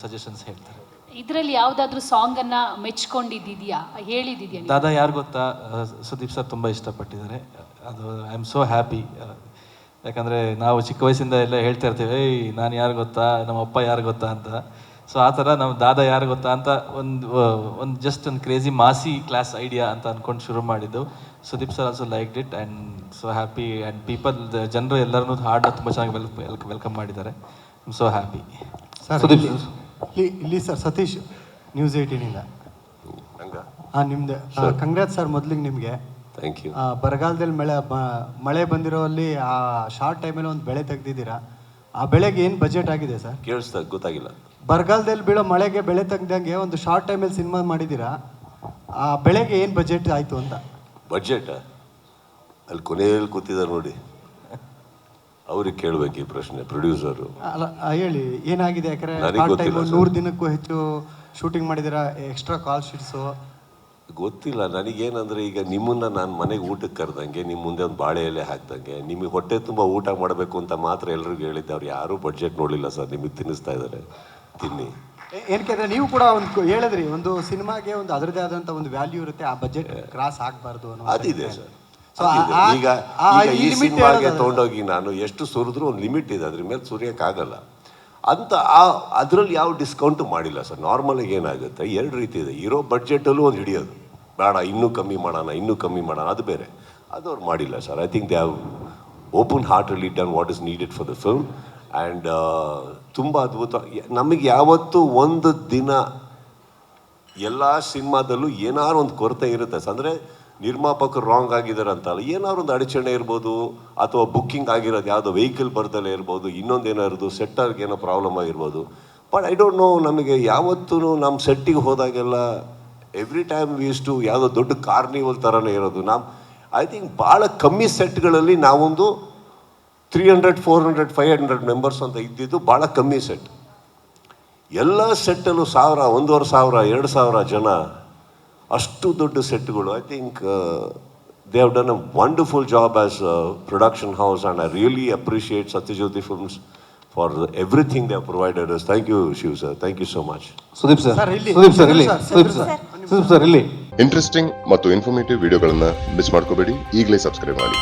Suggestions ಹೇಳ್ತಾರೆ. ಇದರಲ್ಲಿ ಯಾವುದಾದ್ರೂ ಸಾಂಗ್ ಅನ್ನ ಮೆಚ್ಕೊಂಡಿದ್ದಿದೆಯಾ, ಹೇಳಿದ್ದಿದೆಯಾ? ದಾದಾ ಯಾರು ಗೊತ್ತಾ, ಸುದೀಪ್ ಸರ್ ತುಂಬ ಇಷ್ಟಪಟ್ಟಿದ್ದಾರೆ. ಅದು ಐ ಆಮ್ ಸೋ ಹ್ಯಾಪಿ. ಯಾಕಂದರೆ ನಾವು ಚಿಕ್ಕ ವಯಸ್ಸಿಂದ ಎಲ್ಲ ಹೇಳ್ತಾ ಇರ್ತೀವಿ, ಏಯ್ ನಾನು ಯಾರು ಗೊತ್ತಾ, ನಮ್ಮ ಅಪ್ಪ ಯಾರು ಗೊತ್ತಾ ಅಂತ. ಸೊ ಆ ಥರ ನಾವು ದಾದಾ ಯಾರು ಗೊತ್ತಾ ಅಂತ ಒಂದು ಜಸ್ಟ್ ಒಂದು ಕ್ರೇಜಿ ಮಾಸಿ ಕ್ಲಾಸ್ ಐಡಿಯಾ ಅಂತ ಅಂದ್ಕೊಂಡು ಶುರು ಮಾಡಿದ್ದು. Sudeep sir also like it and so happy. And ಜನರು ಎಲ್ಲರೂ ಹಾಡನ್ನ ತುಂಬ ಚೆನ್ನಾಗಿ ವೆಲ್ಕಮ್ ಮಾಡಿದ್ದಾರೆ. I am so happy. Sudeep ಇಲ್ಲಿ ಸರ್ ಸತೀಶ್ ನ್ಯೂಸ್ 18ಇಂದ. ನಿಮ್ದು ಕಂಗ್ರಾಟ್ಸ್ ಸರ್. ಮೊದಲಿಗೆ ನಿಮಗೆ ಥ್ಯಾಂಕ್ ಯು. ಬರಗಾಲದಲ್ಲಿ ಮಳೆ ಬಂದಿರೋಲ್ಲಿ ಆ ಶಾರ್ಟ್ ಟೈಮಲ್ಲಿ ಒಂದು ಬೆಳೆ ತೆಗ್ದಿದ್ದೀರಾ. ಆ ಬೆಳೆಗೆ ಏನು ಬಜೆಟ್ ಆಗಿದೆ ಸರ್? ಕೇಳಿಸ್ತಾ ಗೊತ್ತಾಗಿಲ್ಲ. ಬರಗಾಲದಲ್ಲಿ ಬೀಳೋ ಮಳೆಗೆ ಬೆಳೆ ತೆಗ್ದಂಗೆ ಒಂದು ಶಾರ್ಟ್ ಟೈಮಲ್ಲಿ ಸಿನಿಮಾ ಮಾಡಿದ್ದೀರಾ. ಆ ಬೆಳೆಗೆ ಏನು ಬಜೆಟ್ ಆಯಿತು ಅಂತ? ಬಜೆಟ್ ಅಲ್ಲಿ ಕೊನೆಯಲ್ಲಿ ಕೂತಿದ್ದಾರೆ ನೋಡಿ, ಅವ್ರಿಗೆ ಕೇಳಬೇಕು ಈ ಪ್ರಶ್ನೆ, ಪ್ರೊಡ್ಯೂಸರು. ಅಲ್ಲ ಹೇಳಿ ಏನಾಗಿದೆ. ಯಾಕಂದರೆ ನನಗೆ ಗೊತ್ತಿಲ್ಲ. 100 ದಿನಕ್ಕೂ ಹೆಚ್ಚು ಶೂಟಿಂಗ್ ಮಾಡಿದ್ದೀರಾ, ಎಕ್ಸ್ಟ್ರಾ ಕಾಲ್ ಶೀಟ್ಸು. ಗೊತ್ತಿಲ್ಲ ನನಗೇನಂದರೆ, ಈಗ ನಿಮ್ಮನ್ನು ನಾನು ಮನೆಗೆ ಊಟಕ್ಕೆ ಕರೆದಂಗೆ, ನಿಮ್ಮ ಮುಂದೆ ಒಂದು ಬಾಳೆ ಎಲೆ ಹಾಕ್ದಂಗೆ, ನಿಮಗೆ ಹೊಟ್ಟೆ ತುಂಬ ಊಟ ಮಾಡಬೇಕು ಅಂತ ಮಾತ್ರ ಎಲ್ರಿಗೂ ಹೇಳಿದ್ದೆ. ಅವ್ರು ಯಾರೂ ಬಡ್ಜೆಟ್ ನೋಡಲಿಲ್ಲ ಸರ್. ನಿಮಗೆ ತಿನ್ನಿಸ್ತಾ ಇದ್ದಾರೆ, ತಿನ್ನಿ. ಏನಕ್ಕೆ ನೀವು ಕೂಡ ಒಂದು ಹೇಳಿದ್ರಿ, ಒಂದು ಸಿನಿಮಾಗೆ ಒಂದು ಅದರದೇ ಆದಂಥ ಒಂದು ವ್ಯಾಲ್ಯೂ ಇರುತ್ತೆ, ಆ ಬಜೆಟ್ ಕ್ರಾಸ್ ಆಗಬಾರ್ದು ಅನ್ನೋ. ಅದಿದೆ ಸರ್. ಈಗ ಈ ಸಿನಿಮಾಗೆ ತೊಗೊಂಡೋಗಿ ನಾನು ಎಷ್ಟು ಸುರಿದ್ರು ಒಂದು ಲಿಮಿಟ್ ಇದೆ, ಅದ್ರ ಮೇಲೆ ಸುರಿಯೋಕ್ಕಾಗಲ್ಲ ಅಂತ. ಅದರಲ್ಲಿ ಯಾವ ಡಿಸ್ಕೌಂಟು ಮಾಡಿಲ್ಲ ಸರ್. ನಾರ್ಮಲಾಗಿ ಏನಾಗುತ್ತೆ, 2 ರೀತಿ ಇದೆ. ಇರೋ ಬಡ್ಜೆಟಲ್ಲೂ ಒಂದು ಹಿಡಿಯೋದು, ಬೇಡ ಇನ್ನೂ ಕಮ್ಮಿ ಮಾಡೋಣ, ಅದು ಬೇರೆ. ಅದು ಅವ್ರು ಮಾಡಿಲ್ಲ sir. I think they have open heartedly done what is needed for the film. And ತುಂಬ ಅದ್ಭುತ. ನಮಗೆ ಯಾವತ್ತೂ ಒಂದು ದಿನ ಎಲ್ಲ ಸಿನಿಮಾದಲ್ಲೂ ಏನಾದ್ರು ಒಂದು ಕೊರತೆ ಇರುತ್ತೆ ಸರ್. ಅಂದರೆ ನಿರ್ಮಾಪಕರು ರಾಂಗ್ ಆಗಿದ್ದಾರೆ ಅಂತಲ್ಲ, ಏನಾದ್ರು ಒಂದು ಅಡಚಣೆ ಇರ್ಬೋದು, ಅಥವಾ ಬುಕ್ಕಿಂಗ್ ಆಗಿರೋದು ಯಾವುದೋ ವೆಹಿಕಲ್ ಬರ್ದಲ್ಲೇ ಇರ್ಬೋದು, ಇನ್ನೊಂದೇನಾದ್ರು ಸೆಟ್ಟರ್ಗೆ ಏನೋ ಪ್ರಾಬ್ಲಮ್ ಆಗಿರ್ಬೋದು. ಬಟ್ ಐ ಡೋಂಟ್ ನೋ, ನಮಗೆ ಯಾವತ್ತೂ ನಮ್ಮ ಸೆಟ್ಟಿಗೆ ಹೋದಾಗೆಲ್ಲ ಎವ್ರಿ ಟೈಮ್ ವೀಸ್ಟು ಯಾವುದೋ ದೊಡ್ಡ ಕಾರ್ನಿವಲ್ ಥರನೇ ಇರೋದು. ಐ ಥಿಂಕ್ ಭಾಳ ಕಮ್ಮಿ ಸೆಟ್ಗಳಲ್ಲಿ ನಾವೊಂದು 300, 400, 500 ಮೆಂಬರ್ಸ್ ಅಂತ ಇದ್ದಿದ್ದು ಭಾಳ ಕಮ್ಮಿ ಸೆಟ್. ಎಲ್ಲ ಸೆಟ್ಟಲ್ಲೂ 1000, 1500, 2000 ಜನ, ಅಷ್ಟು ದೊಡ್ಡ ಸೆಟ್ಗಳು. I think they have done a wonderful job as production house, and I really appreciate Sathyajyothi films for everything they have provided us. Thank you Shiv sir, thank you so much. Sudeep sir ಇಲ್ಲಿ interesting ಮತ್ತು informative ವಿಡಿಯೋಗಳನ್ನ miss ಮಾಡ್ಕೋಬೇಡಿ. ಈಗಲೇ subscribe ಮಾಡಿ.